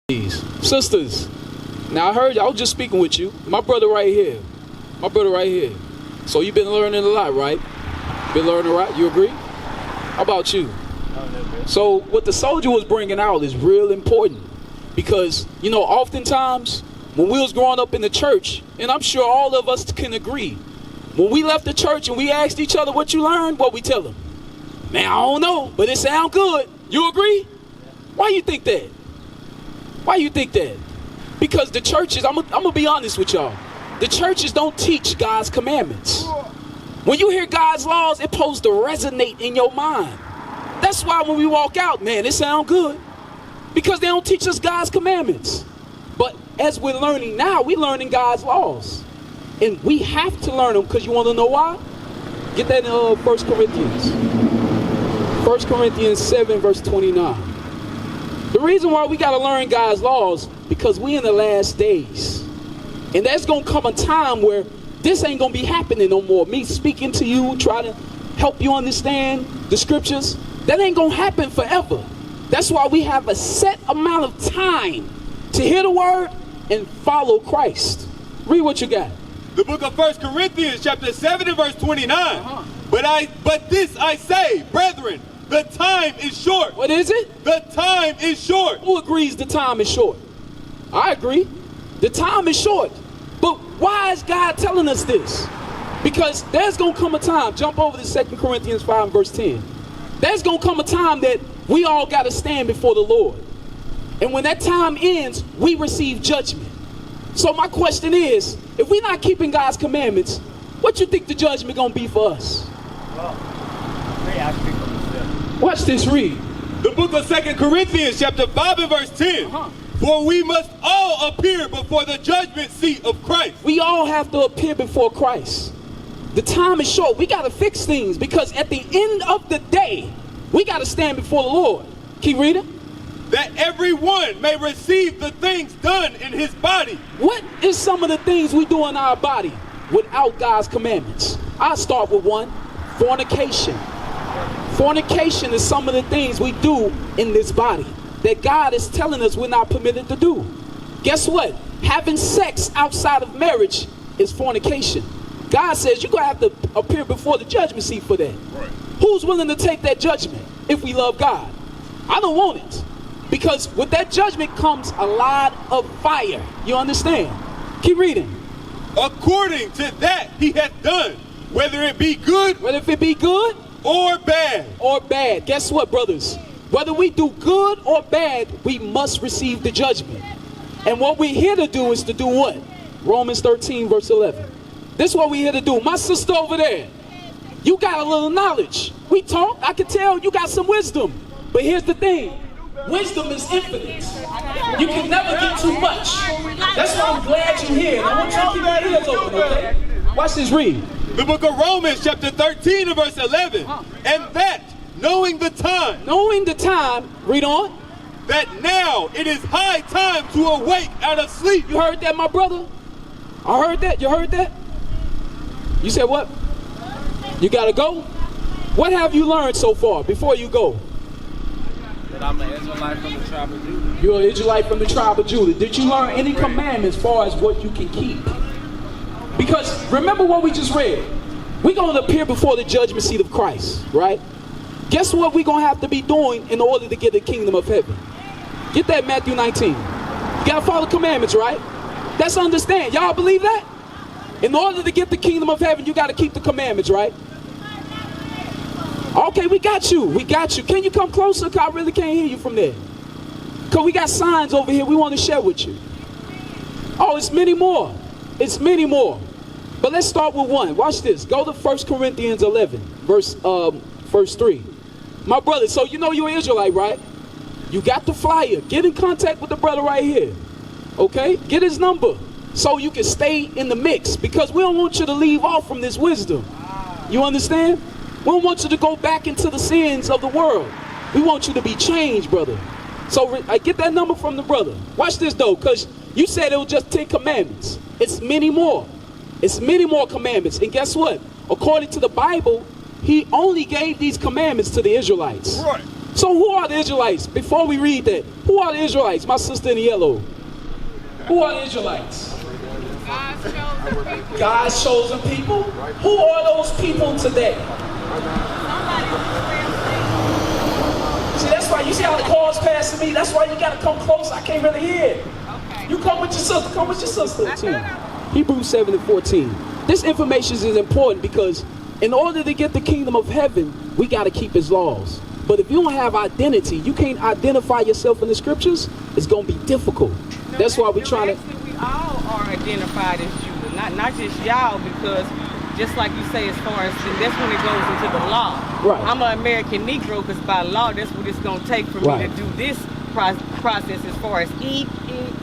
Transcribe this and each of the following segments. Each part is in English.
Sisters, now I heard y'all just speaking with you. My brother right here. My brother right here. So you've been learning a lot, right? Been learning a lot, you agree? How about you? So what the soldier was bringing out is real important. Because, you know, oftentimes when we was growing up in the church, and I'm sure all of us can agree, when we left the church and we asked each other what you learned, what we tell them? Man, I don't know, but it sound good. You agree? Why you think that? Why you think that? Because the churches, I'm gonna be honest with y'all. The churches don't teach God's commandments. When you hear God's laws, it's supposed to resonate in your mind. That's why when we walk out, man, it sound good. Because they don't teach us God's commandments. But as we're learning now, we're learning God's laws. And we have to learn them because you want to know why? Get that in 1 Corinthians. 1 Corinthians 7 verse 29. The reason why we got to learn God's laws, because we in the last days. And there's going to come a time where this ain't going to be happening no more. Me speaking to you, trying to help you understand the scriptures, that ain't going to happen forever. That's why we have a set amount of time to hear the word and follow Christ. Read what you got. The book of 1 Corinthians chapter 7 and verse 29. But this I say, brethren, the time is short. What is it? The time is short. Who agrees the time is short? I agree. The time is short. But why is God telling us this? Because there's going to come a time, jump over to 2 Corinthians 5 and verse 10. There's going to come a time that we all got to stand before the Lord. And when that time ends, we receive judgment. So my question is, if we're not keeping God's commandments, what you think the judgment going to be for us? Watch this, read. The book of 2 Corinthians chapter 5 and verse 10. For we must all appear before the judgment seat of Christ. We all have to appear before Christ. The time is short. We got to fix things because at the end of the day, we got to stand before the Lord. Keep reading. That everyone may receive the things done in his body. What is some of the things we do in our body without God's commandments? I'll start with one. Fornication. Fornication is some of the things we do in this body that God is telling us we're not permitted to do. Guess what? Having sex outside of marriage is fornication. God says you're going to have to appear before the judgment seat for that. Right. Who's willing to take that judgment if we love God? I don't want it. Because with that judgment comes a lot of fire. You understand? Keep reading. According to that he hath done, whether it be good, or bad. Or bad. Guess what, brothers? Whether we do good or bad, we must receive the judgment. And what we're here to do is to do what? Romans 13 verse 11. This is what we're here to do. My sister over there, you got a little knowledge. We talk, I can tell you got some wisdom. But here's the thing. Wisdom is infinite. You can never get too much. That's why I'm glad you're here. I want you to keep your ears open, okay? Watch this, read. The book of Romans chapter 13 and verse 11. And that, knowing the time. Knowing the time, read on. That now it is high time to awake out of sleep. You heard that, my brother? I heard that. You heard that? You said what? You gotta go? What have you learned so far before you go? That I'm an Israelite from the tribe of Judah. You're an Israelite from the tribe of Judah. Did you learn any commandments as far as what you can keep? Because remember what we just read. We're going to appear before the judgment seat of Christ, right? Guess what we're going to have to be doing in order to get the kingdom of heaven? Get that Matthew 19. You got to follow the commandments, right? That's understand. Y'all believe that? In order to get the kingdom of heaven, you got to keep the commandments, right? Okay, we got you. We got you. Can you come closer? Because I really can't hear you from there. Because we got signs over here we want to share with you. Oh, it's many more. It's many more. But let's start with one. Watch this. Go to 1 Corinthians 11, verse 3. My brother, so you know you're an Israelite, right? You got the flyer. Get in contact with the brother right here. Okay? Get his number so you can stay in the mix. Because we don't want you to leave off from this wisdom. You understand? We don't want you to go back into the sins of the world. We want you to be changed, brother. So I get that number from the brother. Watch this, though, because you said it was just 10 commandments. It's many more. It's many more commandments. And guess what? According to the Bible, he only gave these commandments to the Israelites. Right. So who are the Israelites? Before we read that, who are the Israelites? My sister in the yellow. Who are the Israelites? God's chosen people. Who are those people today? See, that's why you see how the call's passing me. That's why you got to come close. I can't really hear. Okay. You come with your sister. Come with your sister too. Hebrews 7:14. This information is important because in order to get the kingdom of heaven, we got to keep his laws. But if you don't have identity, you can't identify yourself in the scriptures, it's going to be difficult. No, that's why we're trying to... We all are identified as Judah, not just y'all, because just like you say, as far as that's when it goes into the law. Right. I'm an American Negro because by law, that's what it's going to take for me to do this process as far as eat,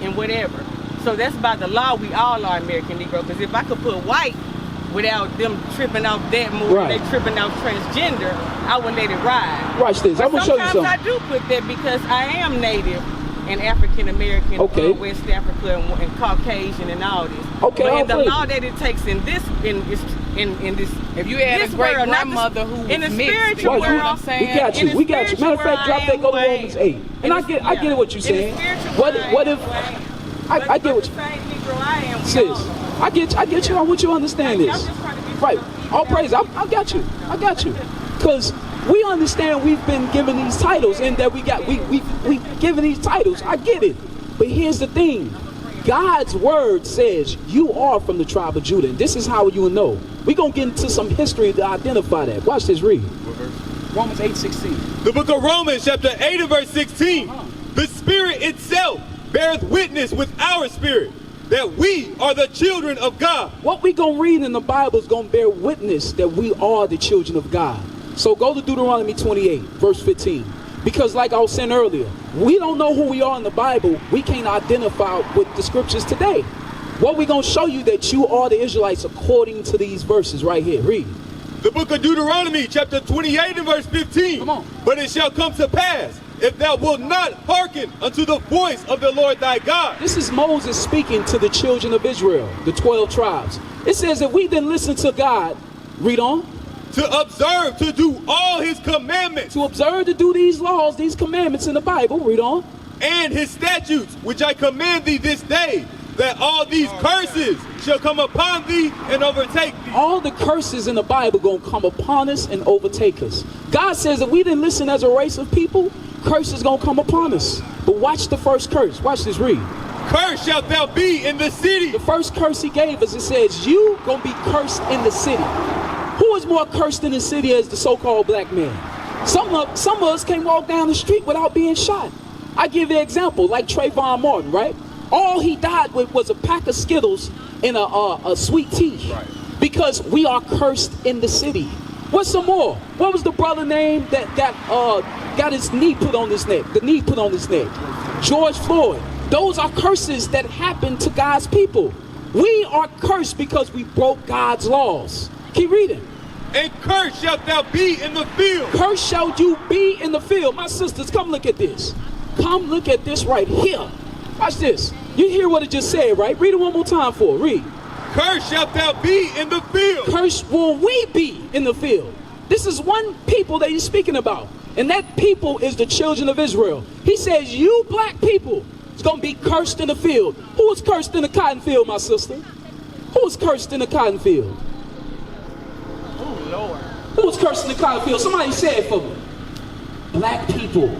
and whatever. So that's by the law, we all are American Negro, because if I could put white without them tripping out that more, they tripping out transgender, I would let it ride. Watch this. I'm gonna show you something. Sometimes I do put that because I am Native and African American, West Africa and Caucasian and all this. Okay. But in the law that it takes in this, if you had a great grandmother who was in the mixed, spiritual world, I'm saying, we got you. We got you. Matter of fact, drop that. Go to Romans 8. And I get what you're saying. What if I get what you sis? I get you. I want you to understand this. Right. All praise. I got you. I got you. Because we understand we've been given these titles and that we given these titles. I get it. But here's the thing. God's word says you are from the tribe of Judah. And this is how you will know. We're going to get into some history to identify that. Watch this, read. Romans 8:16. The book of Romans chapter 8 and verse 16. The Spirit itself beareth witness with our spirit that we are the children of God. What we going to read in the Bible is going to bear witness that we are the children of God. So go to Deuteronomy 28, verse 15. Because like I was saying earlier, we don't know who we are in the Bible. We can't identify with the scriptures today. What we're going to show you that you are the Israelites according to these verses right here. Read. The book of Deuteronomy chapter 28 and verse 15. Come on. But it shall come to pass, if thou wilt not hearken unto the voice of the Lord thy God. This is Moses speaking to the children of Israel, the 12 tribes. It says that we didn't listen to God. Read on. To observe, to do all his commandments. To observe, to do these laws, these commandments in the Bible. Read on. And his statutes, which I command thee this day, that all these curses shall come upon thee and overtake thee. All the curses in the Bible going to come upon us and overtake us. God says that we didn't listen as a race of people, curses going to come upon us. But watch the first curse. Watch this, read. Cursed shalt thou be in the city. The first curse he gave us, it says, you going to be cursed in the city. Who is more cursed in the city as the so-called black man? Some of us can't walk down the street without being shot. I give you an example, like Trayvon Martin, right? All he died with was a pack of Skittles and a sweet tea. Right. Because we are cursed in the city. What's some more? What was the brother name that got his knee put on his neck? The knee put on his neck. George Floyd. Those are curses that happen to God's people. We are cursed because we broke God's laws. Keep reading. And cursed shalt thou be in the field. Cursed shall you be in the field. My sisters, come look at this. Come look at this right here. Watch this. You hear what it just said, right? Read it one more time for it. Read. Cursed shalt thou be in the field. Cursed will we be in the field. This is one people that he's speaking about. And that people is the children of Israel. He says, you black people is going to be cursed in the field. Who was cursed in the cotton field, my sister? Who was cursed in the cotton field? Oh, Lord. Who was cursed in the cotton field? Somebody say it for me. Black people.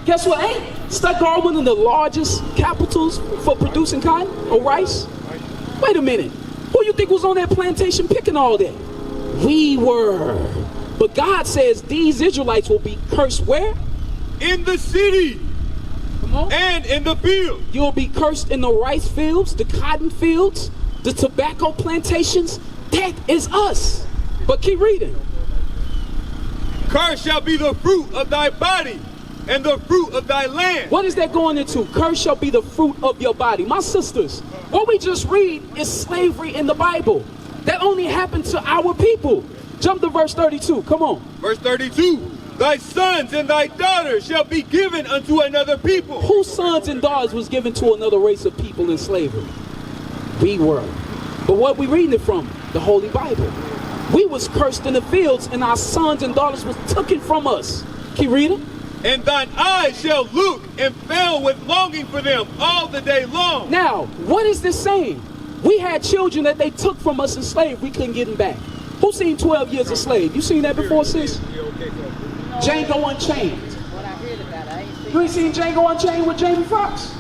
Guess what? Ain't Stuttgart one of the largest capitals for producing cotton or rice? Wait a minute. Who you think was on that plantation picking all that? We were. But God says these Israelites will be cursed where? In the city. Come on. And in the field. You'll be cursed in the rice fields, the cotton fields, the tobacco plantations. That is us. But keep reading. Cursed shall be the fruit of thy body and the fruit of thy land. What is that going into? Cursed shall be the fruit of your body. My sisters, what we just read is slavery in the Bible. That only happened to our people. Jump to verse 32. Come on. Verse 32. Thy sons and thy daughters shall be given unto another people. Whose sons and daughters was given to another race of people in slavery? We were. But what we reading it from? The Holy Bible. We was cursed in the fields and our sons and daughters was taken from us. Keep reading. And thine eyes shall look and fail with longing for them all the day long. Now, what is this saying? We had children that they took from us in slave. We couldn't get them back. Who seen 12 Years a Slave? You seen that before, sis? Django Unchained. You ain't seen Django Unchained with Jamie Foxx?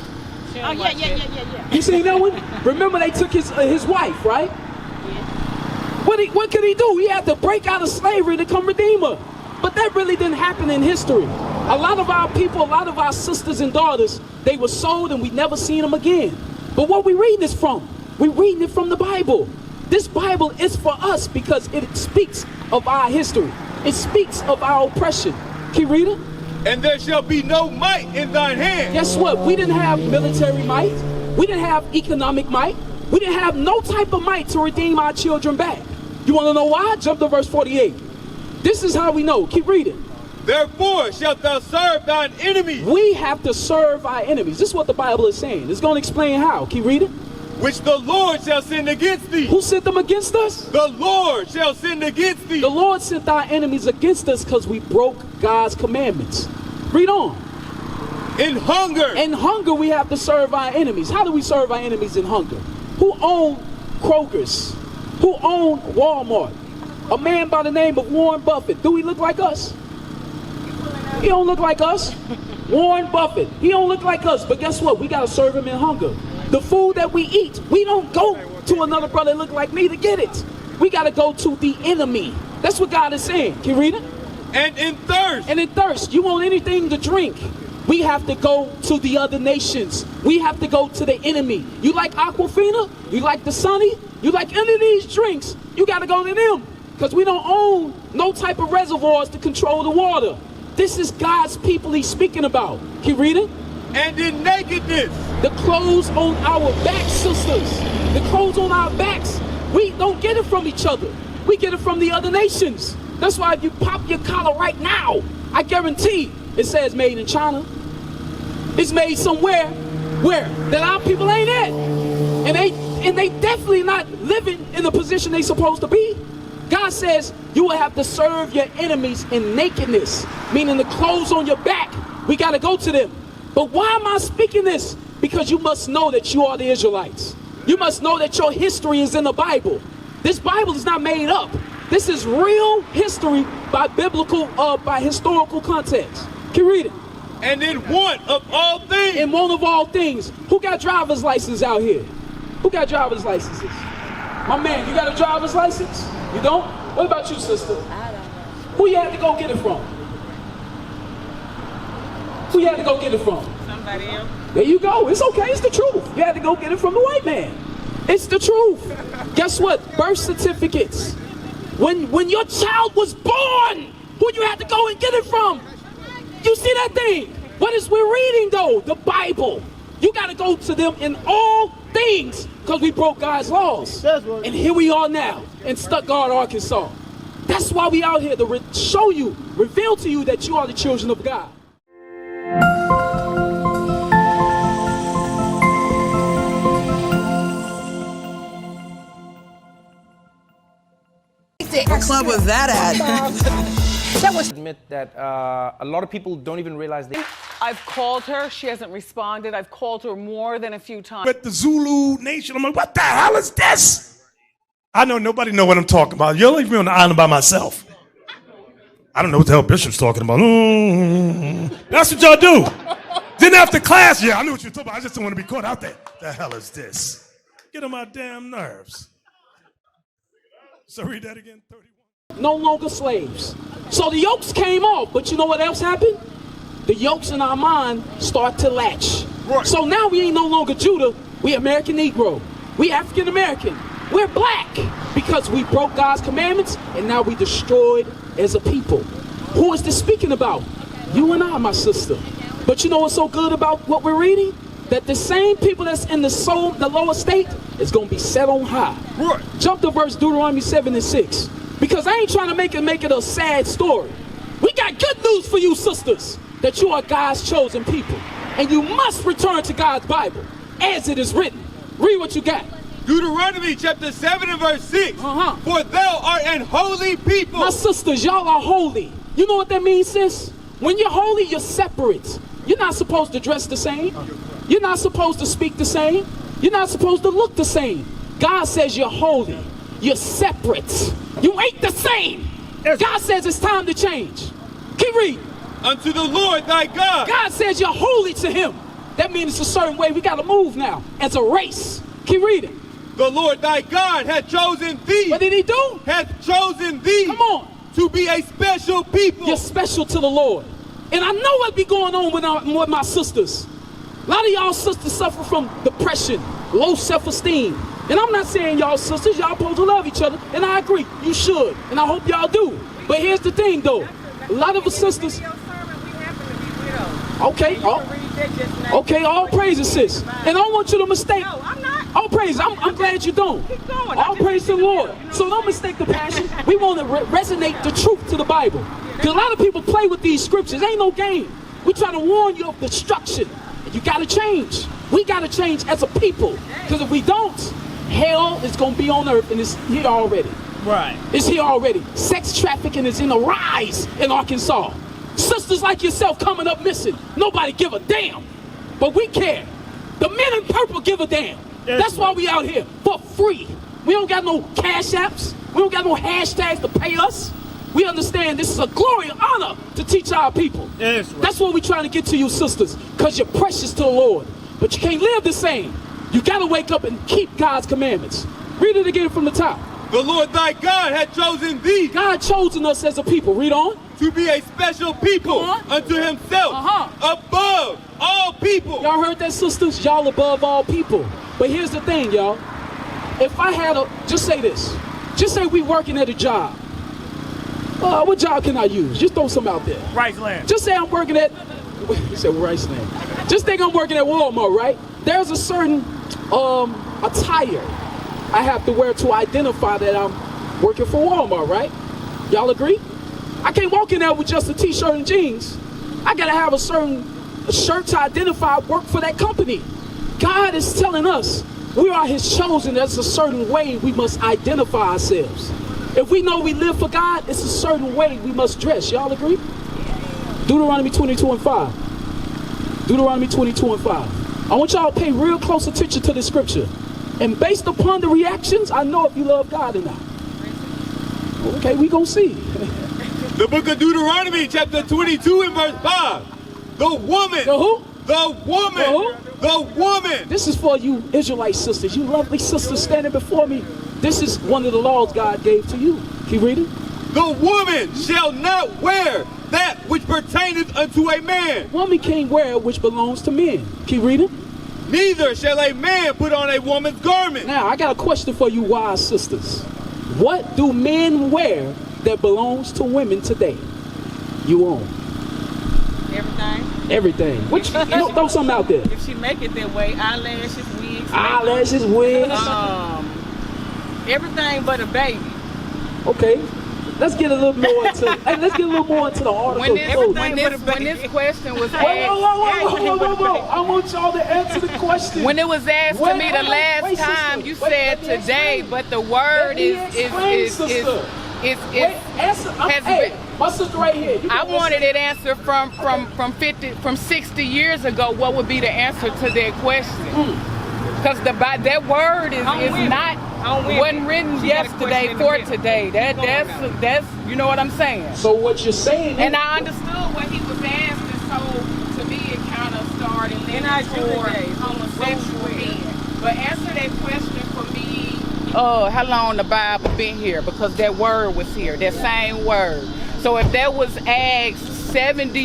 Oh, yeah. You seen that one? Remember they took his wife, right? Yeah. What could he do? He had to break out of slavery to come redeem her. But that really didn't happen in history. A lot of our people, a lot of our sisters and daughters, they were sold and we never seen them again. But what we reading this from? We're reading it from the Bible. This Bible is for us because it speaks of our history. It speaks of our oppression. Keep reading. And there shall be no might in thine hand. Guess what? We didn't have military might. We didn't have economic might. We didn't have no type of might to redeem our children back. You want to know why? Jump to verse 48. This is how we know. Keep reading. Therefore shalt thou serve thine enemies. We have to serve our enemies. This is what the Bible is saying. It's going to explain how. Keep reading. Which the Lord shall send against thee. Who sent them against us? The Lord shall send against thee. The Lord sent our enemies against us because we broke God's commandments. Read on. In hunger. In hunger we have to serve our enemies. How do we serve our enemies in hunger? Who own Kroger's? Who own Walmart? A man by the name of Warren Buffett. Do he look like us? He don't look like us. Warren Buffett. He don't look like us. But guess what? We got to serve him in hunger. The food that we eat, we don't go to another brother that look like me to get it. We got to go to the enemy. That's what God is saying. Can you read it? And in thirst. And in thirst. You want anything to drink? We have to go to the other nations. We have to go to the enemy. You like Aquafina? You like the Sunny? You like any of these drinks? You got to go to them. Because we don't own no type of reservoirs to control the water. This is God's people he's speaking about. Can you read it? And in nakedness. The clothes on our backs, sisters. The clothes on our backs. We don't get it from each other. We get it from the other nations. That's why if you pop your collar right now, I guarantee it says made in China. It's made somewhere where that our people ain't at. And they definitely not living in the position they supposed to be. God says you will have to serve your enemies in nakedness, meaning the clothes on your back. We got to go to them. But why am I speaking this? Because you must know that you are the Israelites. You must know that your history is in the Bible. This Bible is not made up. This is real history by historical context. Can you read it? And in want of all things. In want of all things. Who got driver's license out here? Who got driver's licenses? My man, you got a driver's license? You don't? What about you, sister? I don't know. Who you had to go get it from? Who you had to go get it from? Somebody else. There you go. It's okay. It's the truth. You had to go get it from the white man. It's the truth. Guess what? Birth certificates. When your child was born, who you had to go and get it from? You see that thing? What is we're reading though? The Bible. You got to go to them in all things because we broke God's laws. And here we are now in Stuttgart, Arkansas. That's why we out here to reveal to you that you are the children of God. What club was that at? That was admit that a lot of people don't even realize they. I've called her. She hasn't responded. I've called her more than a few times. But the Zulu nation, I'm like, what the hell is this? I know nobody know what I'm talking about. You'll leave me on the island by myself. I don't know what the hell Bishop's talking about. That's what y'all do. Then after class, yeah, I knew what you were talking about. I just don't want to be caught out there. The hell is this? Get on my damn nerves. So read that again, 31. No longer slaves. So the yokes came off, but you know what else happened? The yokes in our mind start to latch. Right. So now we ain't no longer Judah, we American Negro. We African American. We're black because we broke God's commandments and now we destroyed as a people. Who is this speaking about? You and I, my sister. But you know what's so good about what we're reading? That the same people that's in the lower state is going to be set on high. Right. Jump to verse Deuteronomy 7:6. Because I ain't trying to make it a sad story. We got good news for you, sisters, that you are God's chosen people. And you must return to God's Bible, as it is written. Read what you got. Deuteronomy chapter 7 and verse 6. Uh-huh. For thou art an holy people. My sisters, y'all are holy. You know what that means, sis? When you're holy, you're separate. You're not supposed to dress the same. You're not supposed to speak the same. You're not supposed to look the same. God says you're holy. You're separate. You ain't the same. God says it's time to change. Keep reading. Unto the Lord thy God. God says you're holy to him. That means it's a certain way we got to move now. As a race. Keep reading. The Lord thy God hath chosen thee. What did he do? Hath chosen thee. Come on. To be a special people. You're special to the Lord. And I know what be going on with my sisters. A lot of y'all sisters suffer from depression, low self-esteem. And I'm not saying y'all sisters, y'all supposed to love each other. And I agree, you should. And I hope y'all do. But here's the thing though. A lot of us sisters. Okay, okay, all praises, sis. And I don't want you to mistake. No, I'm not. All praise. I'm glad you don't. Keep going. All praise to the Lord. So don't mistake the passion. We want to resonate the truth to the Bible. Because a lot of people play with these scriptures. Ain't no game. We try to warn you of destruction. You got to change. We got to change as a people. Because if we don't, hell is going to be on earth and it's here already. Right. It's here already. Sex trafficking is in the rise in Arkansas. Sisters like yourself coming up missing. Nobody give a damn. But we care. The men in purple give a damn. That's why we out here for free. We don't got no cash apps. We don't got no hashtags to pay us. We understand this is a glory and honor to teach our people. That's right. That's what we're trying to get to you sisters, because you're precious to the Lord. But you can't live the same. You got to wake up and keep God's commandments. Read it again from the top. The Lord thy God hath chosen thee. God chosen us as a people. Read on. To be a special people unto himself. Above all people. Y'all heard that, sisters? Y'all above all people. But here's the thing, y'all. If I had a, just say this. Just say we working at a job. What job can I use? Just throw some out there. Riceland. Just say I'm working at, you said Riceland. Just think I'm working at Walmart, right? There's a certain attire I have to wear to identify that I'm working for Walmart, right? Y'all agree? I can't walk in there with just a t-shirt and jeans. I gotta have a certain shirt to identify I work for that company. God is telling us we are his chosen. There's a certain way we must identify ourselves. If we know we live for God, it's a certain way we must dress. Y'all agree? Deuteronomy 22 and 5. Deuteronomy 22 and 5. I want y'all to pay real close attention to this scripture. And based upon the reactions, I know if you love God or not. Okay, we gonna see. The book of Deuteronomy, chapter 22 and verse 5. The woman. The who? The woman. The who? The woman. This is for you Israelite sisters. You lovely sisters standing before me. This is one of the laws God gave to you. Keep reading. The woman shall not wear that which pertaineth unto a man. Woman can't wear which belongs to men. Keep reading. Neither shall a man put on a woman's garment. Now, I got a question for you wise sisters. What do men wear that belongs to women today? You own. Everything. Everything. Which, throw something out there. If she make it that way, eyelashes, wigs. Eyelashes, wigs. Everything but a baby. Okay. Let's get a little more into. Let's get a little more into the article. When this question was asked, whoa. I want y'all to answer the question. when it was asked to me the last time, you said today, but the word my sister right here. I wanted it answered from 60 years ago. What would be the answer to that question? Because that word wasn't written yesterday for today. That's you know what I'm saying. So what you're saying? And I understood what he was asking. So to me, it kind of started leaning toward homosexual men. But answer that question for me. How long the Bible been here? Because that word was here. That same word. So if that was asked 80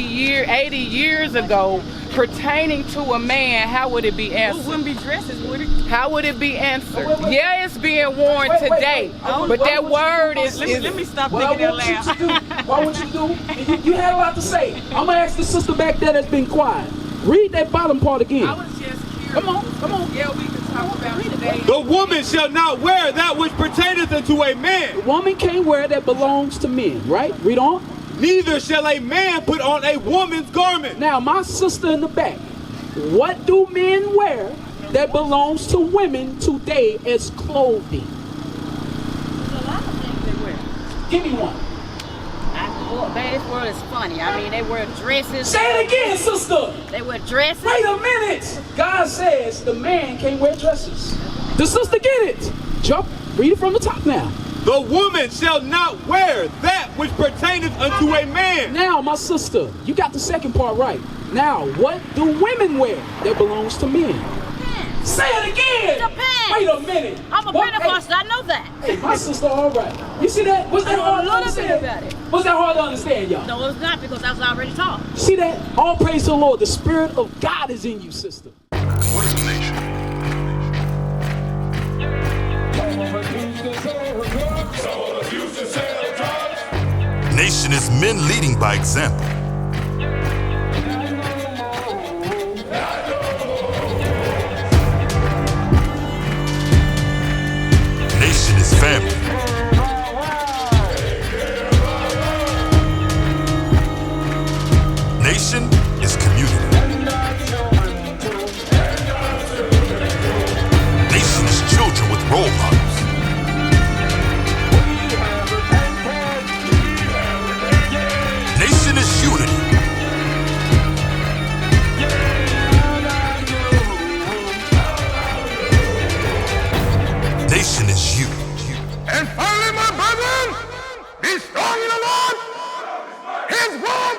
years ago, pertaining to a man, how would it be answered? It wouldn't be dresses, would it? How would it be answered? Yeah, it's being worn today, but that word is. Let me stop thinking that loud. Why would you do? You had a lot to say. I'm gonna ask the sister back there that's been quiet. Read that bottom part again. I was just curious. Come on. Yeah, we can talk about today. The woman shall not wear that which pertaineth unto a man. The woman can't wear that belongs to men, right? Read on. Neither shall a man put on a woman's garment. Now, my sister in the back, what do men wear that belongs to women today as clothing? There's a lot of things they wear. Give me one. Man, this world is funny. I mean, they wear dresses. Say it again, sister. They wear dresses. Wait a minute. God says the man can't wear dresses. The sister get it. Jump. Read it from the top now. The woman shall not wear that which pertaineth unto a man. Now, my sister, you got the second part right. Now, what do women wear that belongs to men? Depends. Say it again. Depends. Wait a minute. I'm a Pentecostal. I know that. Hey, my sister, all right. You see that? Was that hard to understand? About it. Was that hard to understand, y'all? No, it's not, because I was already taught. See that? All praise to the Lord. The Spirit of God is in you, sister. What is a nation? Nation is men leading by example. Nation is family. Nation is community. Nation is children with role models. Nation is unity. Nation is you. And finally, my brethren, be strong in the Lord. His word